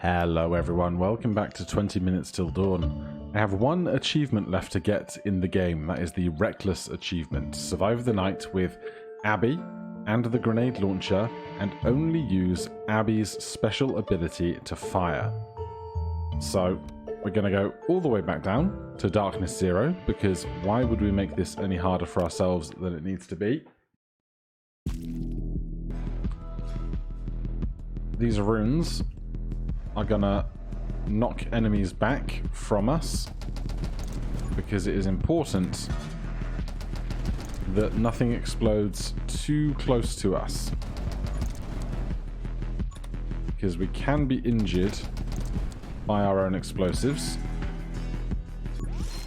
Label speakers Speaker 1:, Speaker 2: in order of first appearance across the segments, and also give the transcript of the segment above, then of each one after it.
Speaker 1: Hello everyone, welcome back to 20 Minutes Till Dawn. I have one achievement left to get in the game, that is the Reckless achievement. Survive the night with Abby and the grenade launcher and only use Abby's special ability to fire. So we're going to go all the way back down to Darkness 0 because why would we make this any harder for ourselves than it needs to be? These runes are gonna knock enemies back from us because it is important that nothing explodes too close to us, because we can be injured by our own explosives.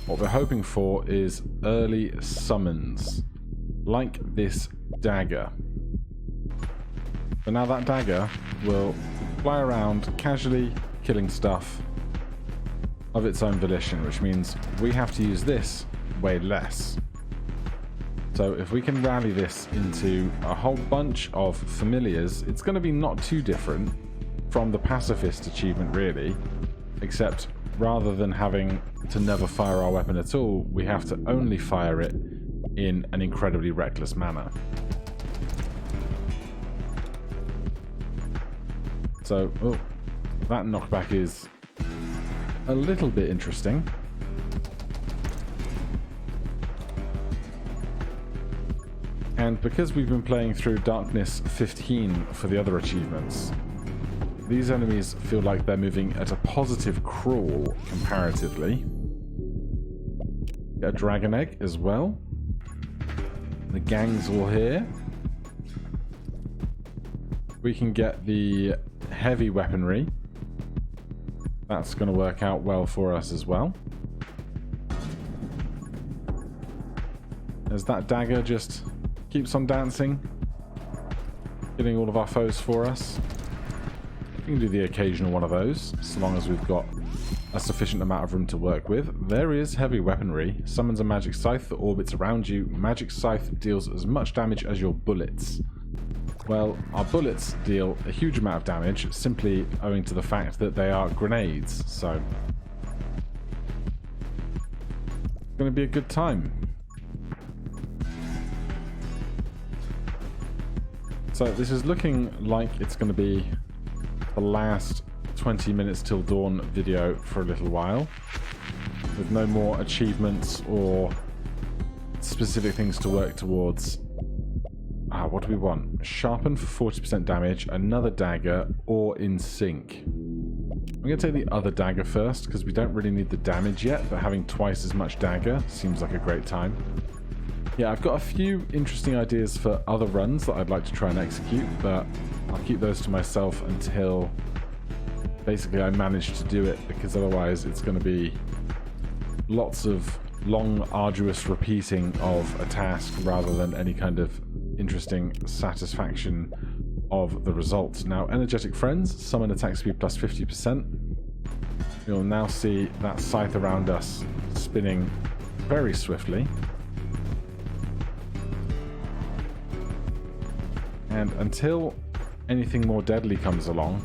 Speaker 1: What we're hoping for is early summons like this dagger. So now that dagger will fly around casually killing stuff of its own volition, which means we have to use this way less. So if we can rally this into a whole bunch of familiars, it's going to be not too different from the pacifist achievement really, except rather than having to never fire our weapon at all, we have to only fire it in an incredibly reckless manner. So, that knockback is a little bit interesting. And because we've been playing through Darkness 15 for the other achievements, these enemies feel like they're moving at a positive crawl comparatively. Get a dragon egg as well. The gang's all here. We can get the heavy weaponry. That's going to work out well for us as well. As that dagger just keeps on dancing, killing all of our foes for us. We can do the occasional one of those, so long as we've got a sufficient amount of room to work with. There is heavy weaponry. Summons a magic scythe that orbits around you. Magic scythe deals as much damage as your bullets. Well, our bullets deal a huge amount of damage simply owing to the fact that they are grenades, so it's going to be a good time. So this is looking like it's going to be the last 20 Minutes Till Dawn video for a little while, with no more achievements or specific things to work towards. What do we want? Sharpen for 40% damage, another dagger, or in sync. I'm going to take the other dagger first, because we don't really need the damage yet, but having twice as much dagger seems like a great time. Yeah, I've got a few interesting ideas for other runs that I'd like to try and execute, but I'll keep those to myself until basically I manage to do it, because otherwise it's going to be lots of long, arduous repeating of a task rather than any kind of interesting satisfaction of the results. Now, energetic friends, summon attack speed plus 50%. You'll now see that scythe around us spinning very swiftly. And until anything more deadly comes along,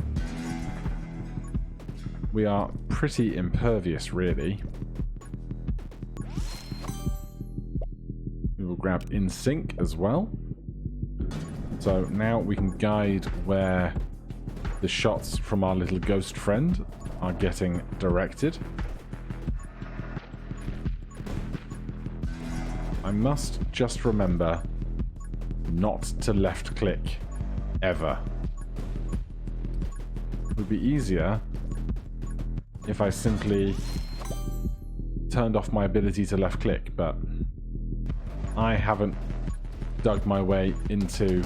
Speaker 1: we are pretty impervious, really. We will grab in sync as well. So now we can guide where the shots from our little ghost friend are getting directed. I must just remember not to left click ever. It would be easier if I simply turned off my ability to left click, but I haven't dug my way into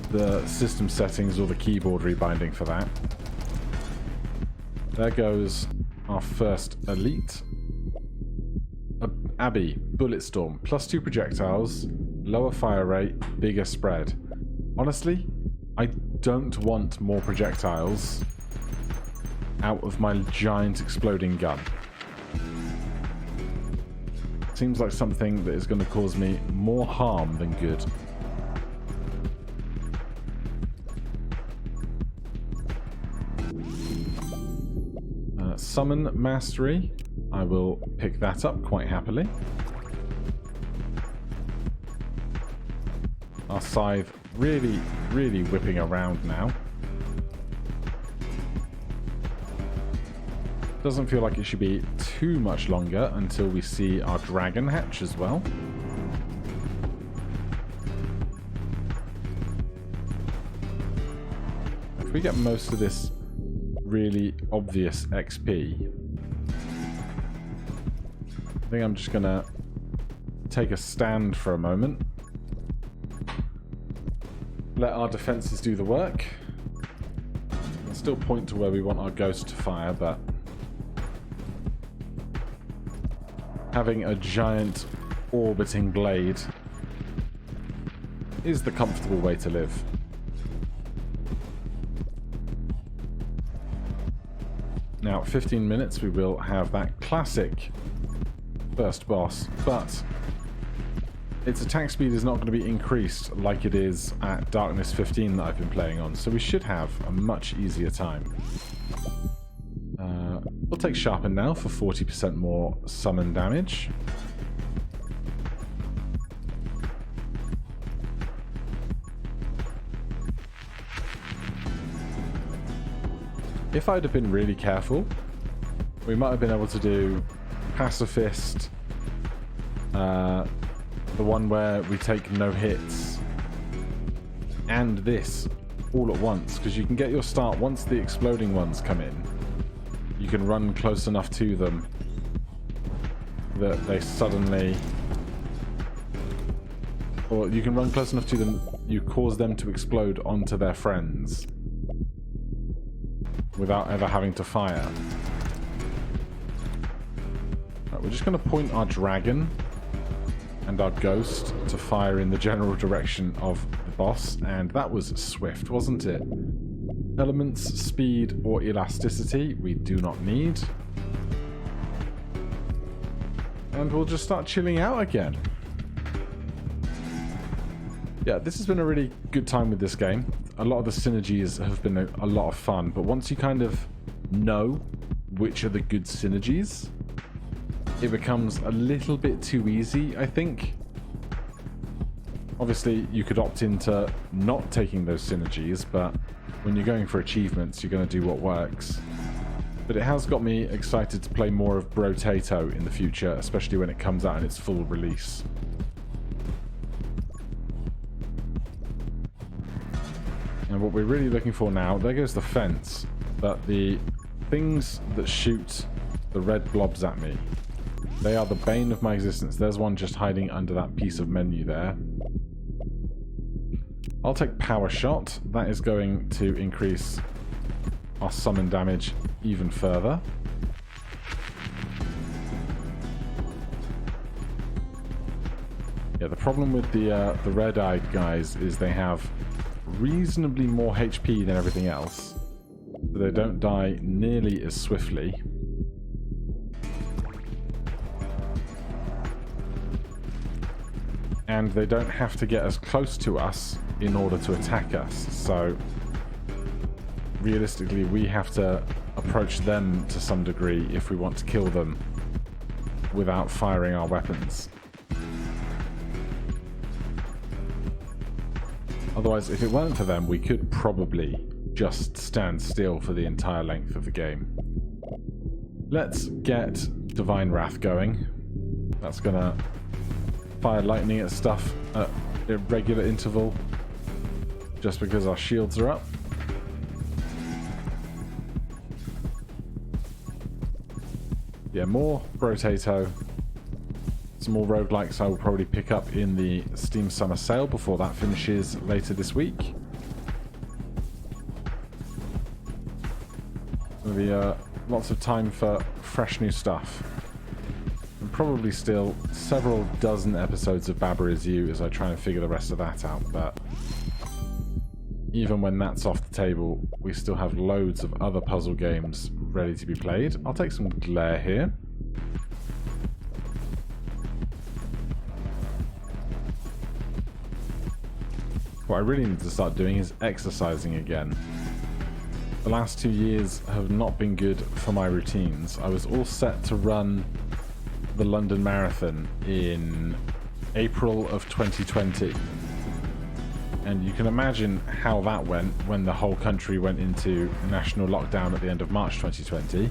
Speaker 1: the system settings or the keyboard rebinding for that. There goes our first elite. Abby, Bullet Storm, +2 projectiles, lower fire rate, bigger spread. Honestly, I don't want more projectiles out of my giant exploding gun. Seems like something that is going to cause me more harm than good. Summon Mastery. I will pick that up quite happily. Our scythe really, really whipping around now. Doesn't feel like it should be too much longer until we see our dragon hatch as well. If we get most of this really obvious XP, I think I'm just gonna take a stand for a moment. Let our defenses do the work. We'll still point to where we want our ghost to fire, but having a giant orbiting blade is the comfortable way to live. Now, 15 minutes, we will have that classic first boss, but its attack speed is not going to be increased like it is at Darkness 15 that I've been playing on, so we should have a much easier time. We'll take Sharpen now for 40% more summon damage. If I'd have been really careful, we might have been able to do Pacifist, the one where we take no hits, and this all at once, because you can get your start once the exploding ones come in. You can run close enough to them that they suddenly... Or you can run close enough to them, you cause them to explode onto their friends without ever having to fire. Right, we're just going to point our dragon and our ghost to fire in the general direction of the boss, and that was swift, wasn't it? Elements, speed, or elasticity we do not need. And we'll just start chilling out again. Yeah, this has been a really good time with this game. A lot of the synergies have been a lot of fun, but once you kind of know which are the good synergies, it becomes a little bit too easy, I think. Obviously, you could opt into not taking those synergies, but when you're going for achievements, you're going to do what works. But it has got me excited to play more of Brotato in the future, especially when it comes out in its full release. And what we're really looking for now, there goes the fence, but the things that shoot the red blobs at me, they are the bane of my existence. There's one just hiding under that piece of menu there. I'll take Power Shot. That is going to increase our summon damage even further. Yeah, the problem with the red-eyed guys is they have reasonably more HP than everything else, but they don't die nearly as swiftly. And they don't have to get as close to us in order to attack us, so realistically we have to approach them to some degree if we want to kill them without firing our weapons. Otherwise, if it weren't for them, we could probably just stand still for the entire length of the game. Let's get Divine Wrath going. That's gonna fire lightning at stuff at irregular interval, just because our shields are up. Yeah, more Brotato. Some more roguelikes I will probably pick up in the Steam Summer Sale before that finishes later this week. There'll be lots of time for fresh new stuff. And probably still several dozen episodes of Baba Is You as I try and figure the rest of that out, but even when that's off the table, we still have loads of other puzzle games ready to be played. I'll take some glare here. What I really need to start doing is exercising again. the last 2 years have not been good for my routines. I was all set to run the London Marathon in April of 2020. And you can imagine how that went when the whole country went into national lockdown at the end of March 2020.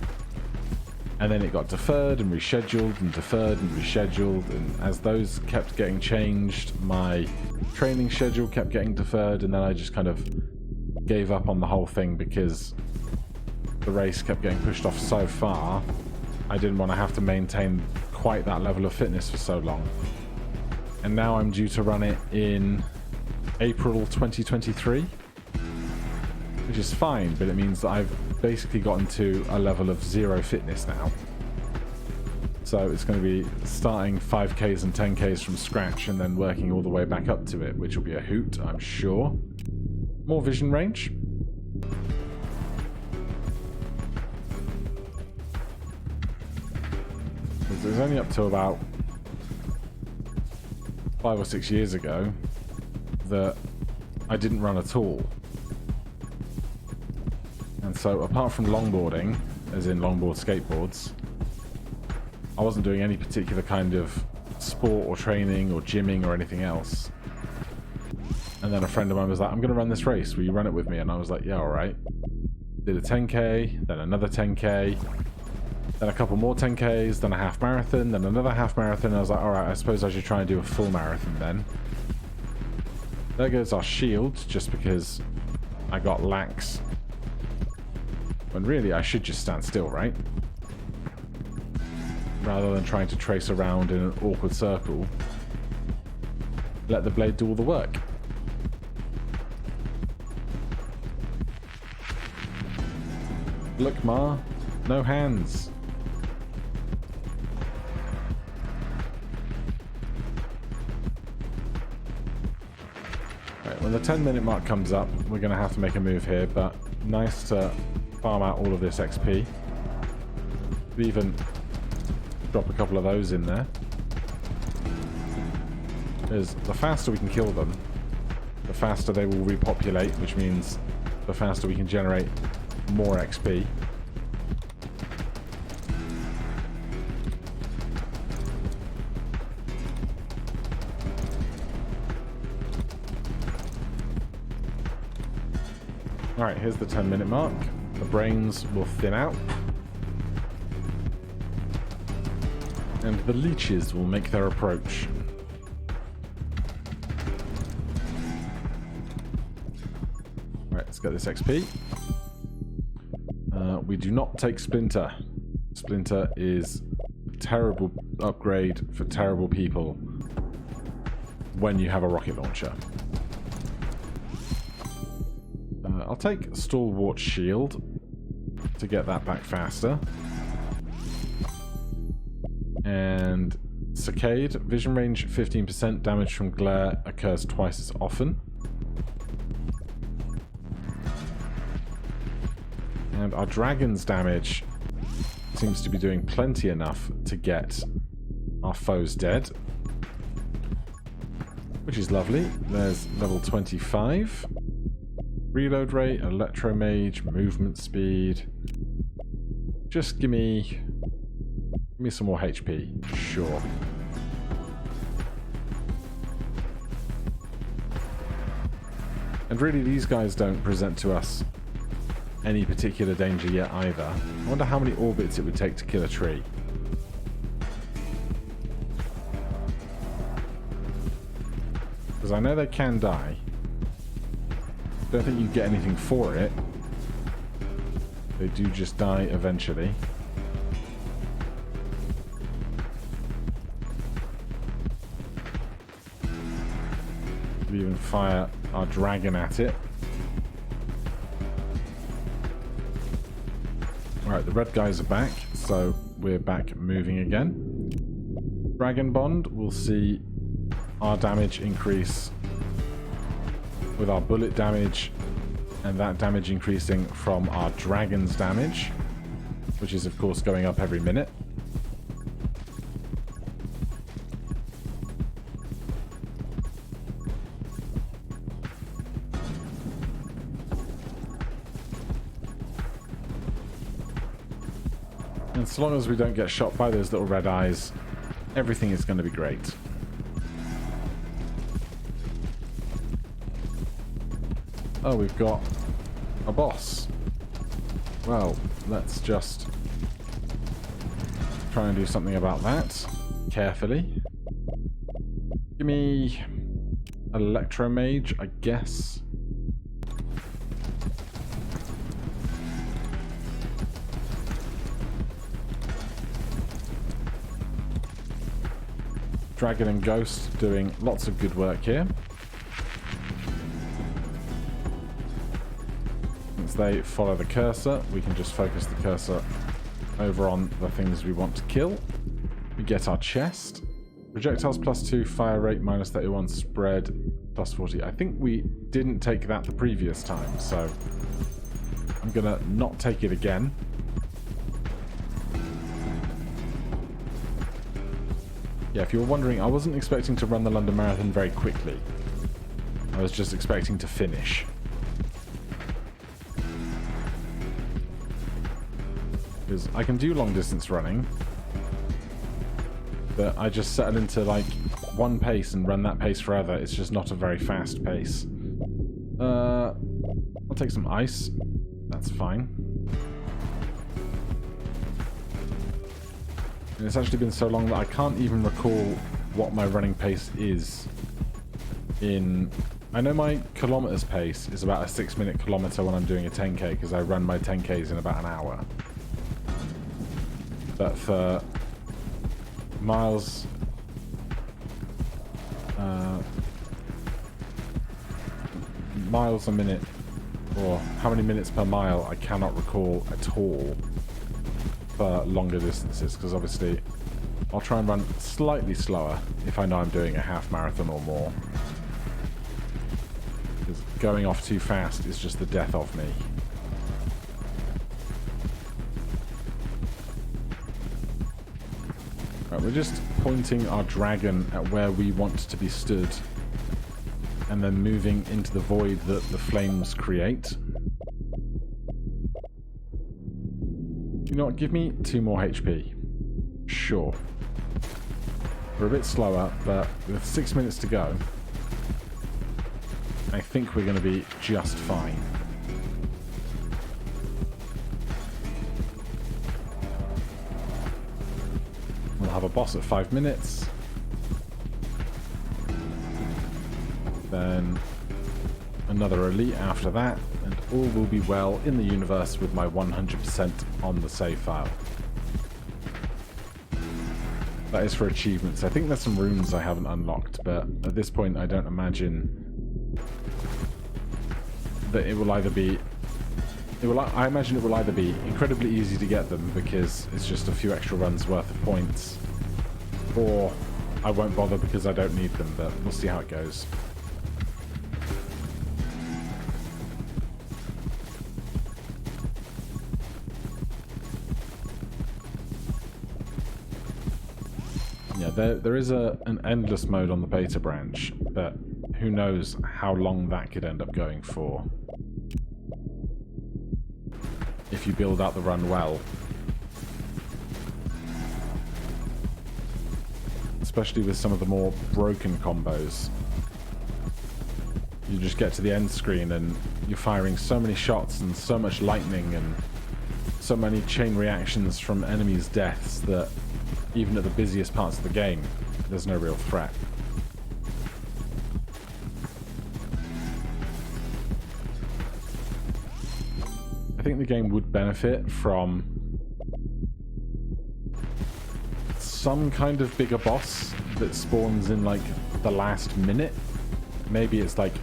Speaker 1: And then it got deferred and rescheduled and deferred and rescheduled. And as those kept getting changed, my training schedule kept getting deferred. And then I just kind of gave up on the whole thing because the race kept getting pushed off so far. I didn't want to have to maintain quite that level of fitness for so long. And now I'm due to run it in April 2023, which is fine, but it means that I've basically gotten to a level of 0 fitness now. So it's going to be starting 5Ks and 10Ks from scratch and then working all the way back up to it, which will be a hoot, I'm sure. More vision range. It was only up to about 5 or 6 years ago that I didn't run at all. And so apart from longboarding, as in longboard skateboards, I wasn't doing any particular kind of sport or training or gymming or anything else. And then a friend of mine was like, I'm going to run this race, will you run it with me? And I was like, yeah, alright. Did a 10k, then another 10k, then a couple more 10ks, then a half marathon, then another half marathon. And I was like, alright, I suppose I should try and do a full marathon then. There goes our shield, just because I got lax. When really I should just stand still, right? Rather than trying to trace around in an awkward circle. Let the blade do all the work. Look, Ma. No hands. Right, when the 10-minute mark comes up, we're going to have to make a move here, but nice to farm out all of this XP. Could even drop a couple of those in there. Because the faster we can kill them, the faster they will repopulate, which means the faster we can generate more XP. Alright, here's the 10-minute mark. The brains will thin out. And the leeches will make their approach. Alright, let's get this XP. We do not take Splinter. Splinter is a terrible upgrade for terrible people when you have a rocket launcher. I'll take Stalwart Shield to get that back faster. And Saccade, vision range 15%, damage from glare occurs twice as often. And our dragon's damage seems to be doing plenty enough to get our foes dead. Which is lovely. There's level 25. Reload rate, electromage, movement speed. Just give me some more HP. Sure. And really, these guys don't present to us any particular danger yet either. I wonder how many orbits it would take to kill a tree. Because I know they can die. Don't think you get anything for it. They do just die eventually. We even fire our dragon at it. Alright, the red guys are back, so we're back moving again. Dragon Bond, we'll see our damage increase with our bullet damage, and that damage increasing from our dragon's damage, which is of course going up every minute. And so long as we don't get shot by those little red eyes, everything is going to be great. Oh, we've got a boss. Well, let's just try and do something about that carefully. Give me Electromage, I guess. Dragon and Ghost doing lots of good work here. Since they follow the cursor, we can just focus the cursor over on the things we want to kill. We get our chest. Projectiles +2, fire rate -31, spread +40. I think we didn't take that the previous time, so I'm gonna not take it again. Yeah, if you were wondering, I wasn't expecting to run the London Marathon very quickly. I was just expecting to finish. Because I can do long distance running, but I just settle into like one pace and run that pace forever. It's just not a very fast pace. I'll take some ice. That's fine. And it's actually been so long that I can't even recall what my running pace is in... I know my kilometers pace is about a 6-minute kilometer when I'm doing a 10k, because I run my 10ks in about an hour. But for miles... miles a minute, or how many minutes per mile, I cannot recall at all for longer distances, because obviously I'll try and run slightly slower if I know I'm doing a half marathon or more, because going off too fast is just the death of me. Right, we're just pointing our dragon at where we want to be stood and then moving into the void that the flames create. You know what, give me 2 more HP. Sure. We're a bit slower, but with 6 minutes to go, I think we're going to be just fine. We'll have a boss at 5 minutes. Then another elite after that, and all will be well in the universe with my 100% on the save file. That is for achievements. I think there's some runes I haven't unlocked, but at this point I don't imagine that it will either be... I imagine it will either be incredibly easy to get them because it's just a few extra runs worth of points, or I won't bother because I don't need them, but we'll see how it goes. There is an endless mode on the beta branch, but who knows how long that could end up going for. If you build out the run well. Especially with some of the more broken combos. You just get to the end screen and you're firing so many shots and so much lightning and so many chain reactions from enemies' deaths that even at the busiest parts of the game, there's no real threat. I think the game would benefit from some kind of bigger boss that spawns in like the last minute. Maybe it's like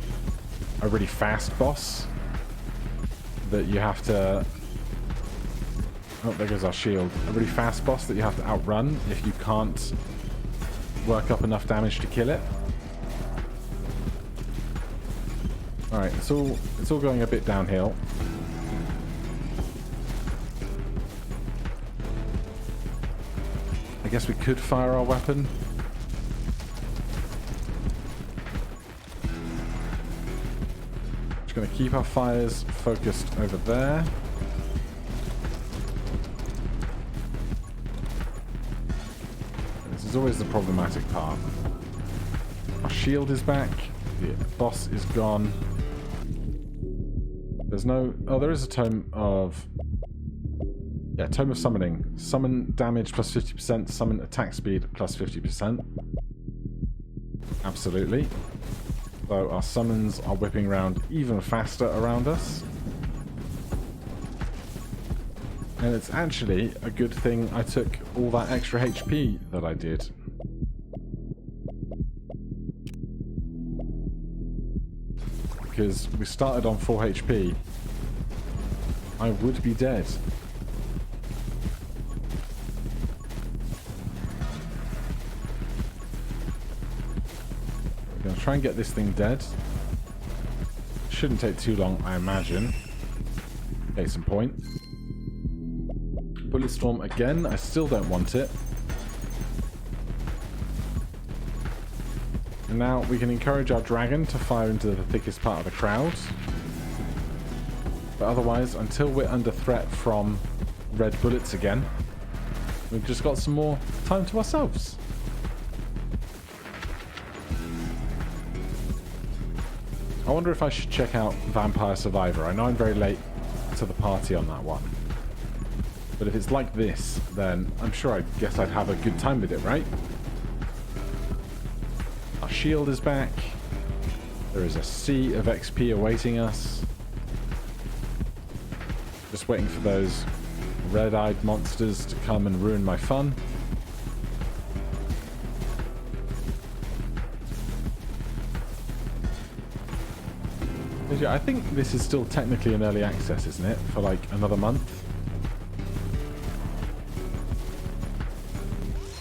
Speaker 1: a really fast boss that you have to... Oh, there goes our shield. A really fast boss that you have to outrun if you can't work up enough damage to kill it. Alright, it's all going a bit downhill. I guess we could fire our weapon. Just going to keep our fires focused over there. is always the problematic part. Our shield is back. The boss is gone. There's no... Oh, there is a tome of... Yeah, tome of summoning. Summon damage plus 50%, summon attack speed plus 50%. Absolutely. So our summons are whipping around even faster around us. And it's actually a good thing I took all that extra HP that I did. Because we started on 4 HP. I would be dead. We're going to try and get this thing dead. Shouldn't take too long, I imagine. Case in point. Bulletstorm again. I still don't want it. And now we can encourage our dragon to fire into the thickest part of the crowd. But otherwise, until we're under threat from red bullets again, we've just got some more time to ourselves. I wonder if I should check out Vampire Survivor. I know I'm very late to the party on that one. But if it's like this, then I'm sure I guess I'd have a good time with it, right? Our shield is back. There is a sea of XP awaiting us. Just waiting for those red-eyed monsters to come and ruin my fun. I think this is still technically in early access, isn't it? For like another month.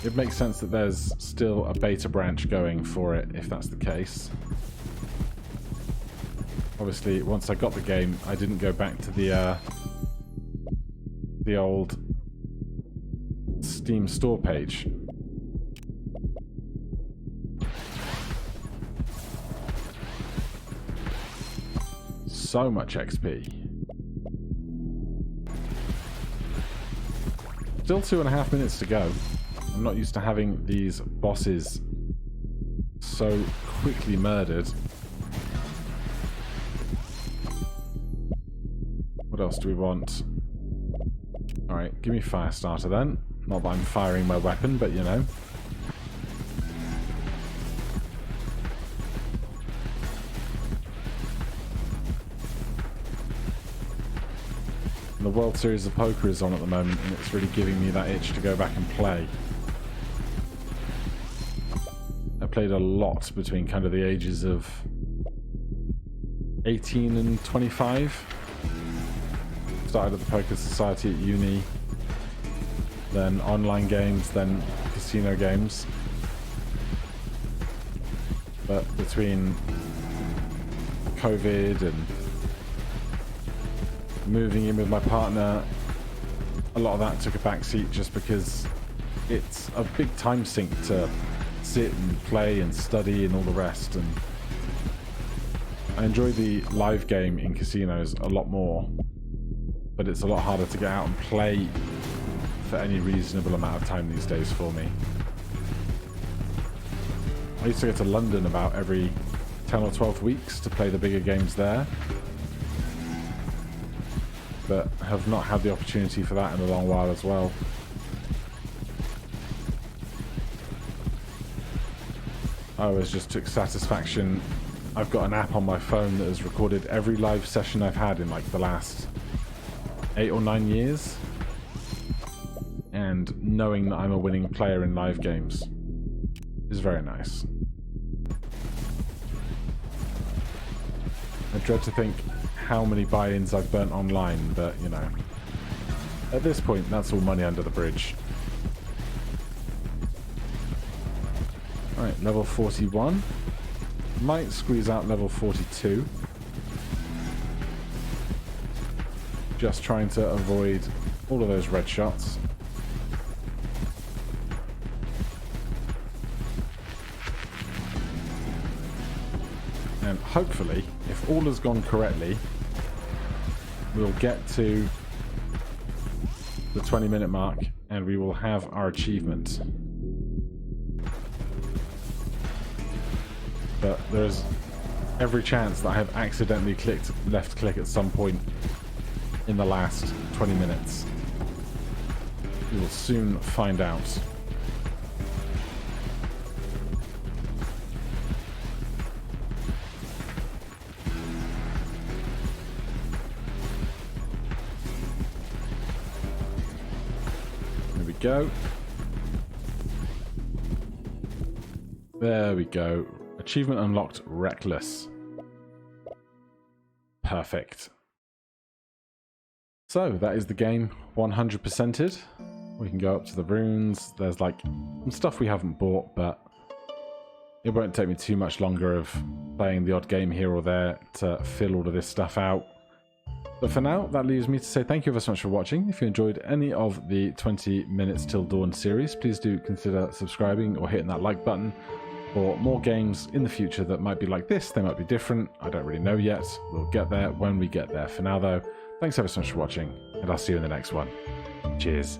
Speaker 1: It makes sense that there's still a beta branch going for it, if that's the case. Obviously, once I got the game, I didn't go back to the old Steam store page. So much XP. Still 2.5 minutes to go. I'm not used to having these bosses so quickly murdered. What else do we want? Alright, give me fire starter then. Not that I'm firing my weapon, but you know. The World Series of Poker is on at the moment, and it's really giving me that itch to go back and play. I played a lot between kind of the ages of 18 and 25. Started at the Poker Society at uni, then online games, then casino games. But between COVID and moving in with my partner, a lot of that took a backseat just because it's a big time sink to sit and play and study and all the rest. And I enjoy the live game in casinos a lot more, but it's a lot harder to get out and play for any reasonable amount of time these days for me. I used to go to London about every 10 or 12 weeks to play the bigger games there, but have not had the opportunity for that in a long while as well. I always just took satisfaction. I've got an app on my phone that has recorded every live session I've had in like the last 8 or 9 years. And knowing that I'm a winning player in live games is very nice. I dread to think how many buy-ins I've burnt online, but you know, at this point that's all money under the bridge. Alright, level 41. Might squeeze out level 42. Just trying to avoid all of those red shots. And hopefully, if all has gone correctly, we'll get to the 20-minute mark and we will have our achievement. but there's every chance that I have accidentally clicked left click at some point in the last 20 minutes. We will soon find out. There we go. There we go. Achievement unlocked, Reckless. Perfect. So that is the game 100%ed. We can go up to the runes. There's like some stuff we haven't bought, but it won't take me too much longer of playing the odd game here or there to fill all of this stuff out. But for now, that leaves me to say thank you very much for watching. If you enjoyed any of the 20 Minutes Till Dawn series, please do consider subscribing or hitting that like button for more games in the future that might be like this. They might be different. I don't really know yet. We'll get there when we get there. For now, though, thanks ever so much for watching, and I'll see you in the next one. Cheers.